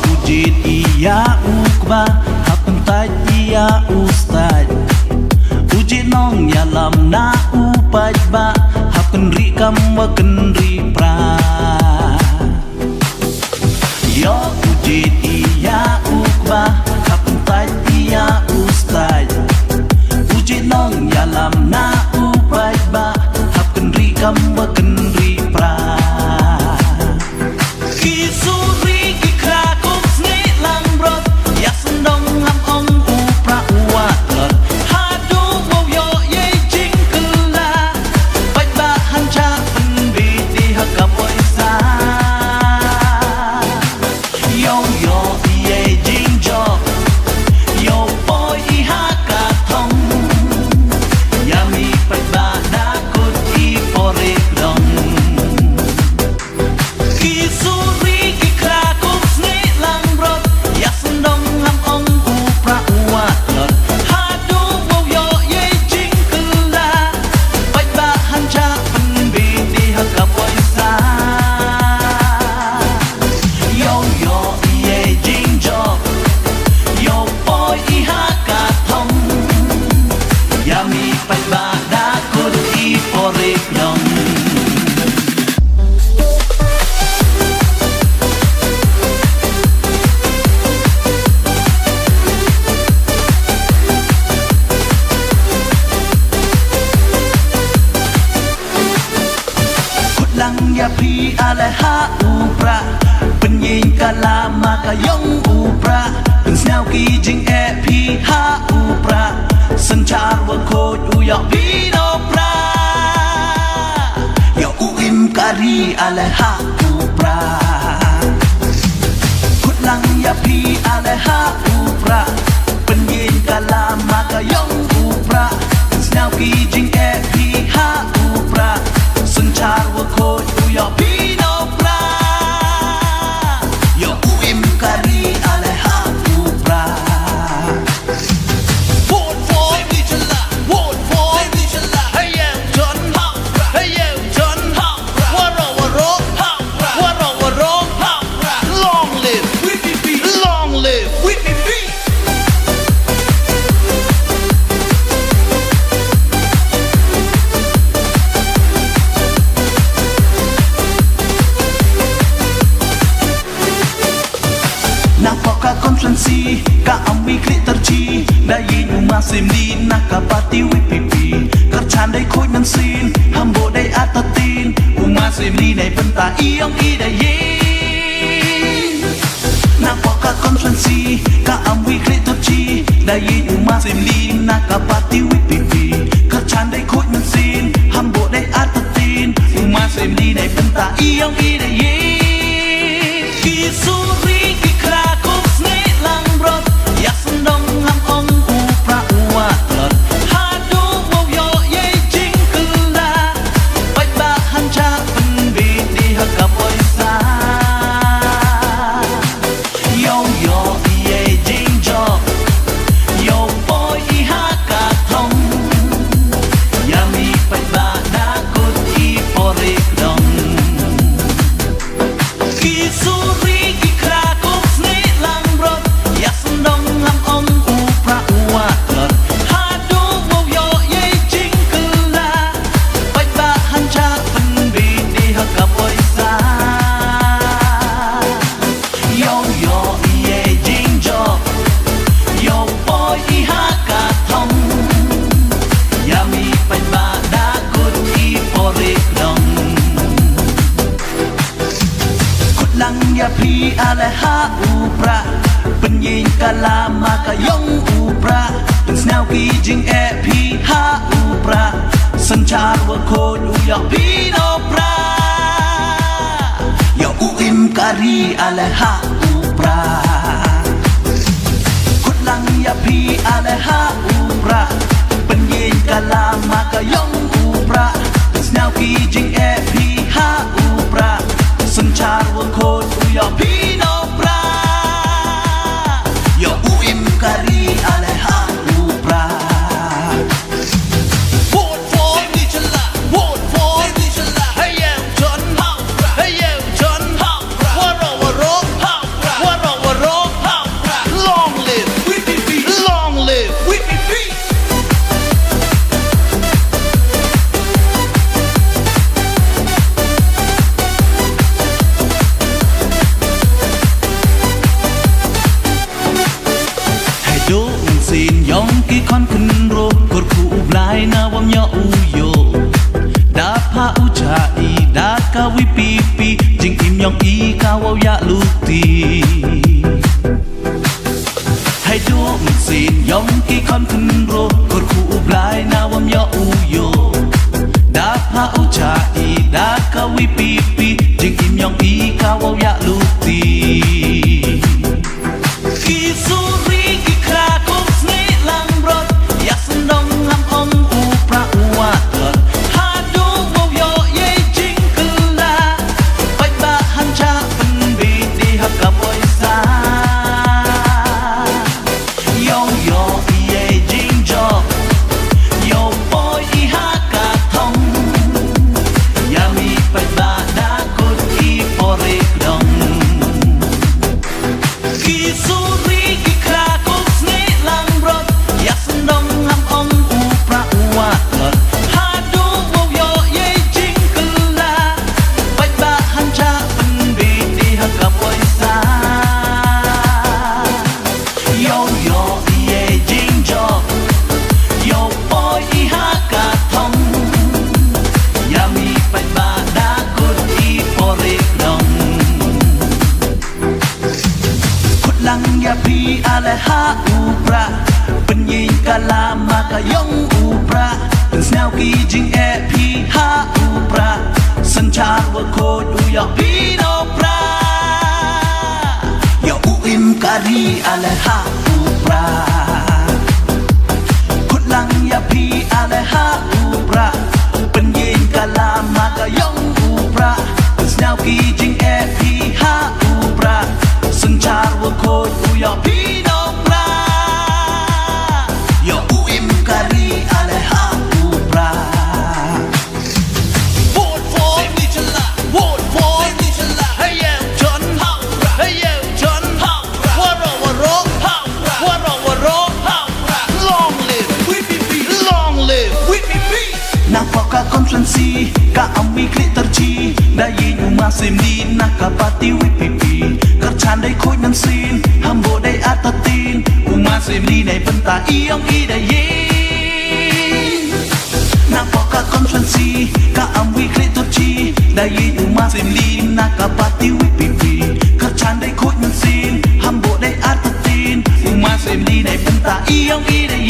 pujit iya ukba hapun taj iya ustad uji nong yalam na upaj ba hapun ri kam wa ri pra yo pujit iya ukba hapun taj iya ustad uji nong yalam na upaj ba hapun ri kam wa ri pra ya pi ale ha upra penyin kala maka yong upra pensnau ki jing e pi ha upra senchar wa ko u ya pi no pra yo uim kari ale ha upra kutlang ya pi ale ha upra penyin kala maka yong upra pensnau ki jing e pi ha upra senchar wa ko yo pino pra yo uim kari ale ha upra vote for Sydney Chala vote for Sydney Chala hey yo John ha hey yo John ha waro ha long live Whitby long live Whitby konferensi ka amwi klik terci dai yu masim di nakapati wipipi kerchan dai khoi man sin hambo dai atatin umasim di dai penta iong i dai yin napoka konferensi ka amwi klik terci dai yu masim di nakapati wipipi kerchan dai khoi man sin hambo dai atatin umasim di dai penta iong i dai yin kisuri pi ale ha upra penyin kala maka yong upra pensnau ki jing e pi ha upra senchar wa ko u ya pi no pra yo uim kari ale ha upra kutlang ya pi ale ha upra penyin kala maka yong upra pensnau ki jing e pi ha upra senchar wa ko yo pino pra yo uim kari ale ha upra vote for Sydney Chala vote for Sydney Chala hey yo John ha hey yo John ha waro ha kỳ con khẩn rô cột cụ lại na vòng nhỏ u yo đã pha u cha i đã ca vi pi pi jing im nhong i ca wow ya lu tiให้ดูมันสินยองกีคอนขึ้นโรกดคู่ปลายนาวมยออูโยดาพาอุชาอีดากาวิปีปีจิงอิมยองอีกาวาวยะลูตีกีสุรีกีคราคงสเนลังรถอยากสนองหำองอูพระอูวาเถิดหาดูวาวยอเย่จิงกึลาไปบะหันชาเป็นบีดีฮับกับไว้ซาale ha upra penyin kalama kayong upra dan snau ki jing e pi ha upra sanchar wa ko du ya pi no pra ya u im kari ale ha upra kutlang ya pi ale ha upra penyin kalama kayong upra dan snau ki jing e pi ha upra sanchar wa ko du ya pi konferensi ka ami klik terci da yin umasim di nakapati wipipi kerchan dai khoi nan sin hambo dai atatin umasim di dai penta iong i dai yin napoka konferensi ka ami klik terci da yin umasim di nakapati wipipi kerchan dai khoi nan sin hambo dai atatin umasim di dai penta iong i dai